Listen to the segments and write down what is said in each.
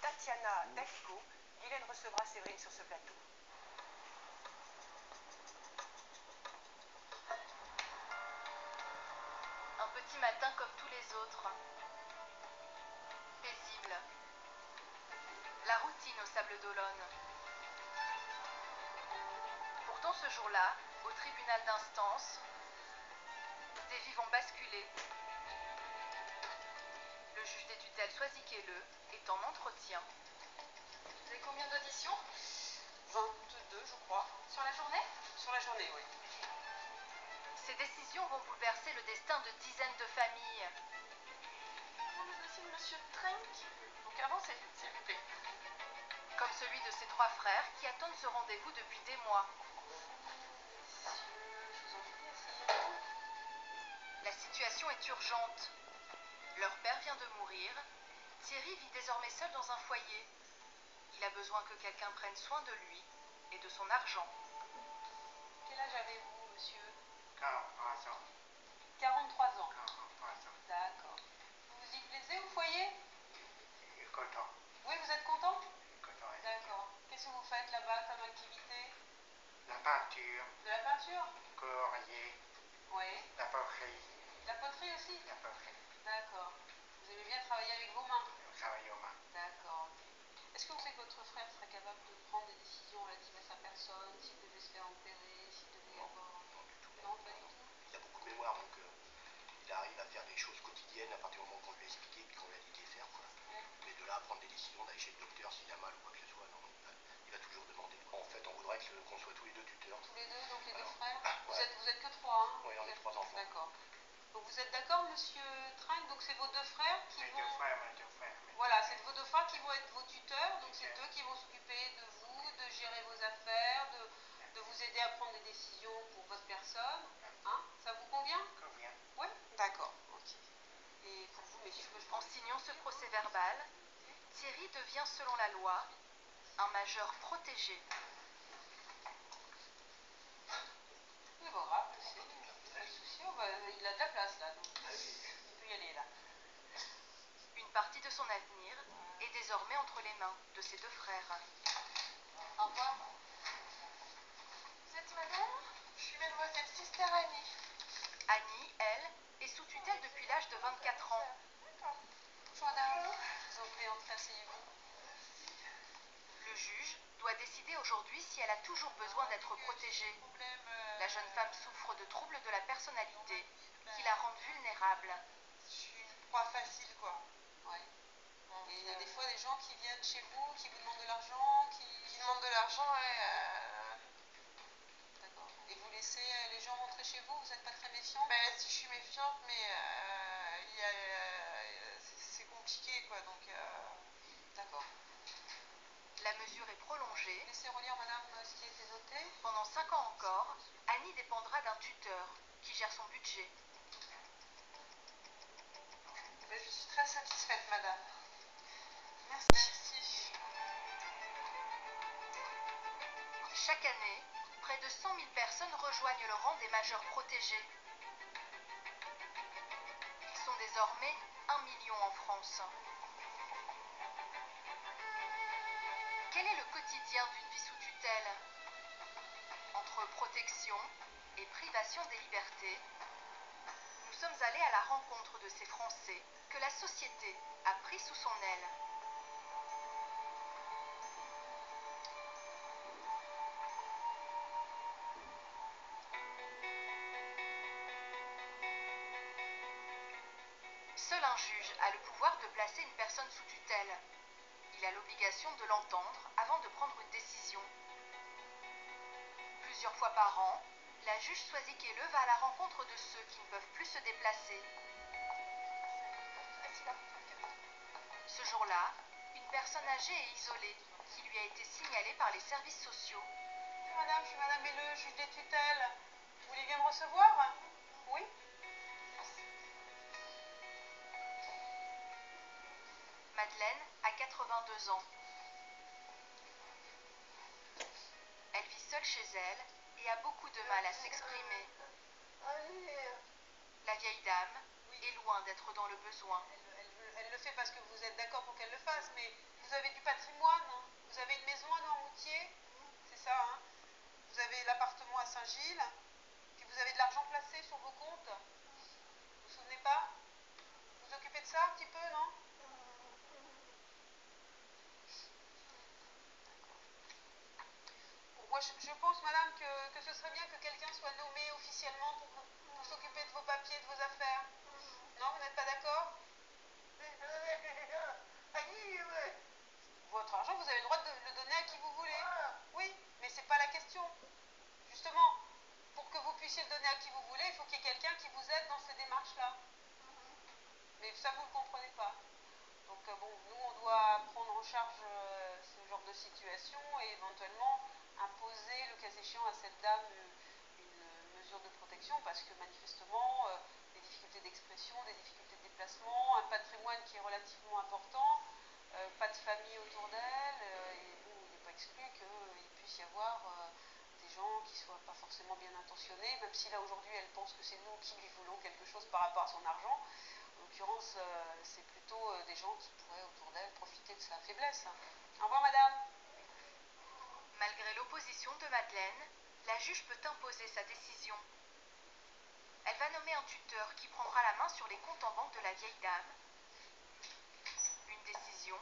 Tatiana Daligo, Guylaine recevra Séverine sur ce plateau. Un petit matin comme tous les autres. Paisible. La routine au Sable d'Olonne. Pourtant ce jour-là, au tribunal d'instance, des vies vont basculer. Le juge des tutelles Soisy-Quelleux est en entretien. Vous avez combien d'auditions? 22, je crois. Sur la journée? Sur la journée, oui. Ces décisions vont bouleverser le destin de dizaines de familles. Comment le dossier de Monsieur Trenck? Donc avancez, s'il vous plaît. Comme celui de ces trois frères qui attendent ce rendez-vous depuis des mois. Monsieur, je vous en prie, asseyez-vous. La situation est urgente. Leur père vient de mourir. Thierry vit désormais seul dans un foyer. Il a besoin que quelqu'un prenne soin de lui et de son argent. Quel âge avez-vous, monsieur? 43 ans. 43 ans. 43 ans. D'accord. Vous vous y plaisez au foyer? Content. Oui, vous êtes content? Content. D'accord. Qu'est-ce que vous faites là-bas comme activité? La peinture, De la peinture? colorier, Oui. la poterie. La poterie aussi? La poterie. D'accord. Vous aimez bien travailler avec vos mains? On travaille aux mains. D'accord. Est-ce que vous pensez que votre frère serait capable de prendre des décisions relatives à sa personne, s'il devait se faire opérer, s'il devait avoir... Non, du tout. Non, pas du tout. Il a beaucoup de mémoire, donc il arrive à faire des choses quotidiennes à partir du moment qu'on lui a expliqué et qu'on lui a dit de les faire, quoi. Mais de là à prendre des décisions, d'aller chez le docteur s'il a mal ou quoi que ce soit, non, il va toujours demander. En fait, on voudrait qu'on soit tous les deux tuteurs. Tous les deux, donc les deux Alors, frères? ouais. Vous êtes que trois, hein? Oui, on est 3 enfants. D'accord. Donc vous êtes d'accord, monsieur Trenck? Donc c'est vos deux frères qui Mes vont... deux frères, mes deux frères. Voilà, c'est vos deux frères qui vont être vos tuteurs, donc c'est eux qui vont s'occuper de vous, de gérer vos affaires, de vous aider à prendre des décisions pour votre personne. Hein? Ça vous convient? Convient. Oui? D'accord, ok. Et pour vous, messieurs, En signant ce procès verbal, Thierry devient, selon la loi, un majeur protégé. c'est pas grave, je sais, pas de souci, il a de la place là, donc il peut y aller là. Une partie de son avenir est désormais entre les mains de ses deux frères. Au revoir. Vous êtes madame? Je suis mademoiselle Sister Annie. Annie, elle, est sous tutelle depuis l'âge de 24 ans. Bonjour madame. Je vous en prie, entrez, asseyez-vous. Le juge doit décider aujourd'hui si elle a toujours besoin d'être protégée. La jeune femme souffre de troubles de la personnalité qui la rendent vulnérable. Je suis une proie facile, quoi. Ouais. Et il y a des fois des gens qui viennent chez vous, qui vous demandent de l'argent, qui demandent de l'argent, ouais. D'accord. Et vous laissez les gens rentrer chez vous? Vous n'êtes pas très méfiante? Ben, si je suis méfiante, mais c'est compliqué, quoi, donc... D'accord. La mesure est prolongée. Laissez relire, madame, ce qui a été noté. Pendant 5 ans encore, Annie dépendra d'un tuteur qui gère son budget. Ben, je suis très satisfaite, madame. Merci. Merci. Chaque année, près de 100 000 personnes rejoignent le rang des majeurs protégés. Ils sont désormais 1 million en France. Quel est le quotidien d'une vie sous tutelle? Entre protection et privation des libertés, nous sommes allés à la rencontre de ces Français que la société a pris sous son aile. Seul un juge a le pouvoir de placer une personne sous tutelle. Il a l'obligation de l'entendre avant de prendre une décision. Plusieurs fois par an, la juge Soisy-Quelleux va à la rencontre de ceux qui ne peuvent plus se déplacer. Ce jour-là, une personne âgée et isolée qui lui a été signalée par les services sociaux. Madame, je suis madame Belleux, juge des tutelles. Vous voulez bien me recevoir? Oui? Madeleine a 82 ans. Elle vit seule chez elle et a beaucoup de mal à s'exprimer. La vieille dame est loin d'être dans le besoin. Elle le fait parce que vous êtes d'accord pour qu'elle le fasse, mais vous avez du Moi, je pense, madame, que ce serait bien que quelqu'un soit nommé officiellement pour s'occuper de vos papiers, de vos affaires. Non, vous n'êtes pas d'accord? Votre argent, vous avez le droit de le donner à qui vous voulez. Oui, mais c'est pas la question. Justement, pour que vous puissiez le donner à qui vous voulez, il faut qu'il y ait quelqu'un qui vous aide dans ces démarches-là. Mais ça, vous ne le comprenez pas. Donc, bon, nous, on doit prendre en charge ce genre de situation et éventuellement imposer, le cas échéant, à cette dame une mesure de protection parce que manifestement, des difficultés d'expression, des difficultés de déplacement, un patrimoine qui est relativement important, pas de famille autour d'elle, et bon, il n'est pas exclu qu'il puisse y avoir des gens qui ne soient pas forcément bien intentionnés, même si là aujourd'hui elle pense que c'est nous qui lui voulons quelque chose par rapport à son argent. En l'occurrence, c'est plutôt des gens qui pourraient autour d'elle profiter de sa faiblesse. Au revoir madame. Malgré l'opposition de Madeleine, la juge peut imposer sa décision. Elle va nommer un tuteur qui prendra la main sur les comptes en banque de la vieille dame. Une décision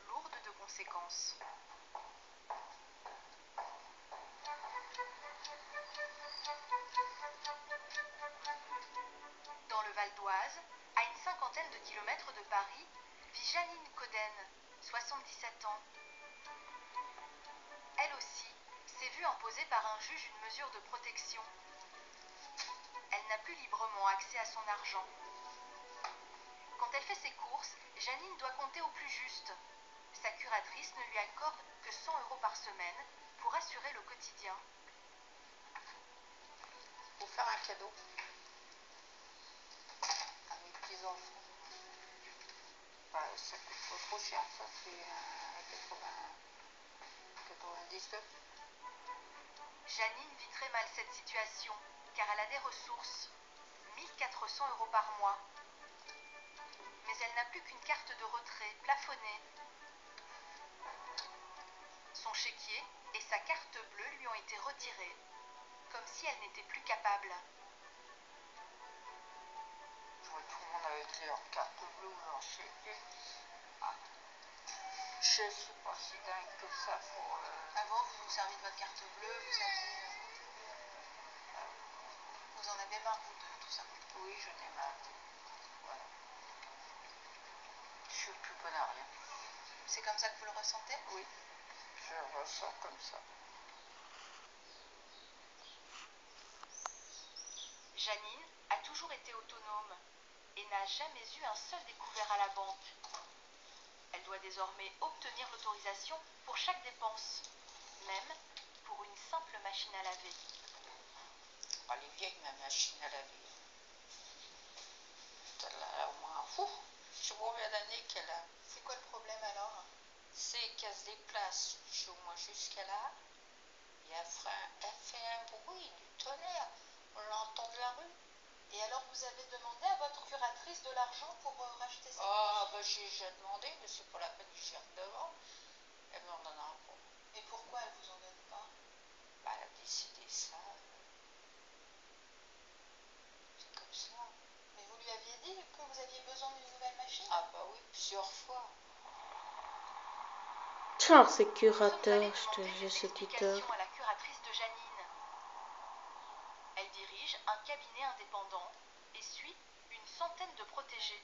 lourde de conséquences. Dans le Val d'Oise, à une cinquantaine de kilomètres de Paris, vit Janine Coden, 77 ans. Elle aussi s'est vue imposer par un juge une mesure de protection. Elle n'a plus librement accès à son argent. Quand elle fait ses courses, Janine doit compter au plus juste. Sa curatrice ne lui accorde que 100 € par semaine pour assurer le quotidien. Pour faire un cadeau à mes petits-enfants. Ça coûte pas trop cher, ça c'est 99. Janine vit très mal cette situation, car elle a des ressources. 1400 € par mois. Mais elle n'a plus qu'une carte de retrait plafonnée. Son chéquier et sa carte bleue lui ont été retirés, comme si elle n'était plus capable. Je vois tout le monde avec leur carte bleue ou leur chéquier. Ah. Je suis pas si dingue que ça pour... Avant, vous vous servez de votre carte bleue, vous aviez... Vous en avez marre, vous, de tout ça? Oui, j'en ai marre. Voilà. Je suis plus bonne à rien. C'est comme ça que vous le ressentez? Oui, je le ressens comme ça. Janine a toujours été autonome et n'a jamais eu un seul découvert à la banque. Elle doit désormais obtenir l'autorisation pour chaque dépense, même pour une simple machine à laver. Elle est vieille, ma machine à laver. Elle a au moins un fou. Je sais pas combien d'années qu'elle a. C'est quoi le problème alors? C'est qu'elle se déplace chez moi jusqu'à là. Et elle fait un bruit du tonnerre. On l'entend de la rue. Et alors vous avez demandé à votre curatrice de l'argent pour racheter cette Ah, bah j'ai déjà demandé, mais c'est pas la peine que j'y devant. Elle m'en donnera pas. Et pourquoi elle vous en donne pas? Bah, elle a décidé ça. C'est comme ça. Mais vous lui aviez dit que vous aviez besoin d'une nouvelle machine? Ah bah oui, plusieurs fois. Ciao, c'est Nous sommes curateur, allés je te demander jure, des ce tuteur. explications à la curatrice de Janine. Elle dirige un cabinet indépendant et suit une centaine de protégés.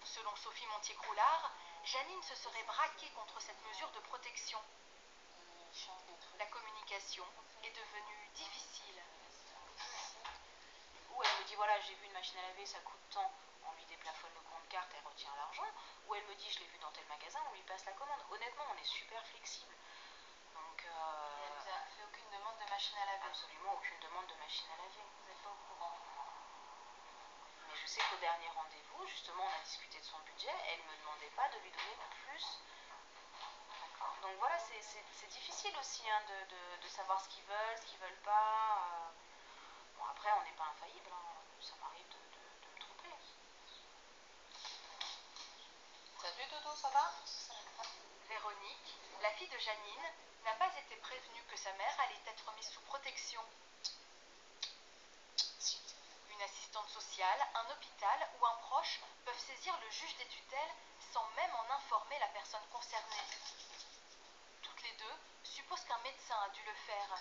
Selon Sophie Montier-Croulard, Janine se serait braquée contre cette mesure de protection. La communication est devenue difficile. Ou elle me dit voilà, j'ai vu une machine à laver, ça coûte tant, on lui déplafonne le compte carte, elle retient l'argent. Ou elle me dit je l'ai vu dans tel magasin, on lui passe la commande. Honnêtement, on est super flexible. Donc. Elle vous a fait aucune demande de machine à laver? Absolument aucune demande de machine à laver. Vous n'êtes pas au courant? Mais je sais qu'au dernier rendez-vous, justement, on a discuté de son budget, elle ne me demandait pas de lui donner plus. Donc voilà, c'est difficile aussi hein, de savoir ce qu'ils veulent pas. Bon, après, on n'est pas infaillible, hein. Ça m'arrive de me tromper. Salut Dodo, ça va? Véronique, la fille de Janine, n'a pas été prévenue que sa mère allait être mise sous protection. Une assistante sociale, un hôpital ou un proche peuvent saisir le juge des tutelles sans même en informer la personne concernée. Toutes les deux supposent qu'un médecin a dû le faire.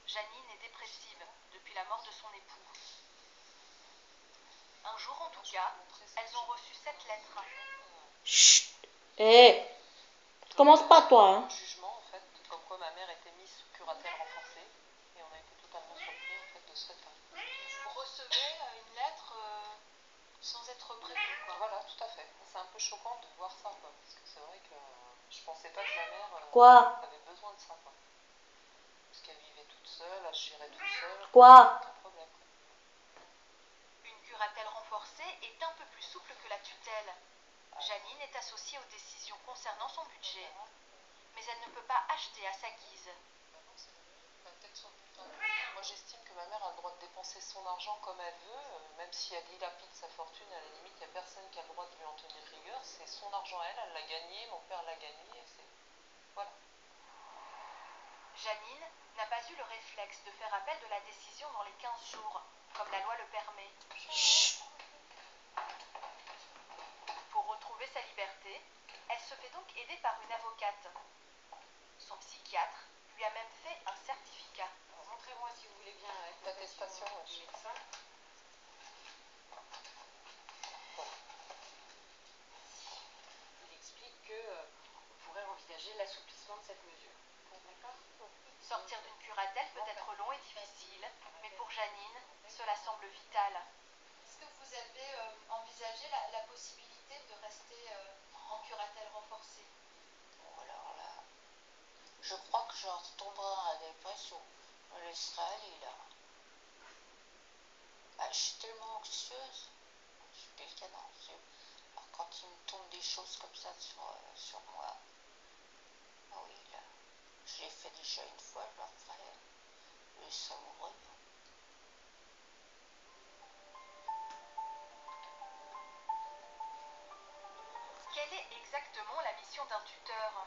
Janine est dépressive depuis la mort de son époux. Un jour en tout cas, elles ont reçu cette lettre. Chut. Eh, commence pas toi, hein. Jugement en fait, comme quoi ma mère était mise sous curatelle renforcée et on a été totalement surpris en fait de ce fait-là. Vous recevez une lettre sans être prévenu, quoi. Voilà, tout à fait. C'est un peu choquant de voir ça, quoi, parce que c'est vrai que je pensais pas que ma mère Quoi? avait besoin de ça, quoi. Parce qu'elle vivait toute seule, elle gérait toute seule. Quoi? Aucun problème, quoi. Une curatelle renforcée est un peu plus souple que la tutelle. Janine est associée aux décisions concernant son budget, mais elle ne peut pas acheter à sa guise. Moi j'estime que ma mère a le droit de dépenser son argent comme elle veut, même si elle dilapide sa fortune, à la limite il n'y a personne qui a le droit de lui en tenir rigueur, c'est son argent elle l'a gagné, mon père l'a gagné, et c'est... Voilà. Janine n'a pas eu le réflexe de faire appel de la décision dans les 15 jours, comme la loi le permet. Pour retrouver sa liberté, elle se fait donc aider par une avocate. Son psychiatre lui a même fait un certificat. Montrez-moi si vous voulez bien L'attestation du médecin. Il explique qu'on pourrait envisager l'assouplissement de cette mesure. D'accord ? Sortir d'une curatelle peut être long et difficile, mais pour Janine, cela semble vital. Est-ce que vous avez envisagé la possibilité de rester en curatelle renforcée? Bon, alors là, je crois que je retomberai en la dépression. Je me laisserai aller là. Bah, je suis tellement anxieuse. Je suis quelqu'un d'anxieux. Alors quand il me tombe des choses comme ça sur moi, ah oui, là, je l'ai fait déjà une fois, je le referai. Le savourer. Quelle est exactement la mission d'un tuteur?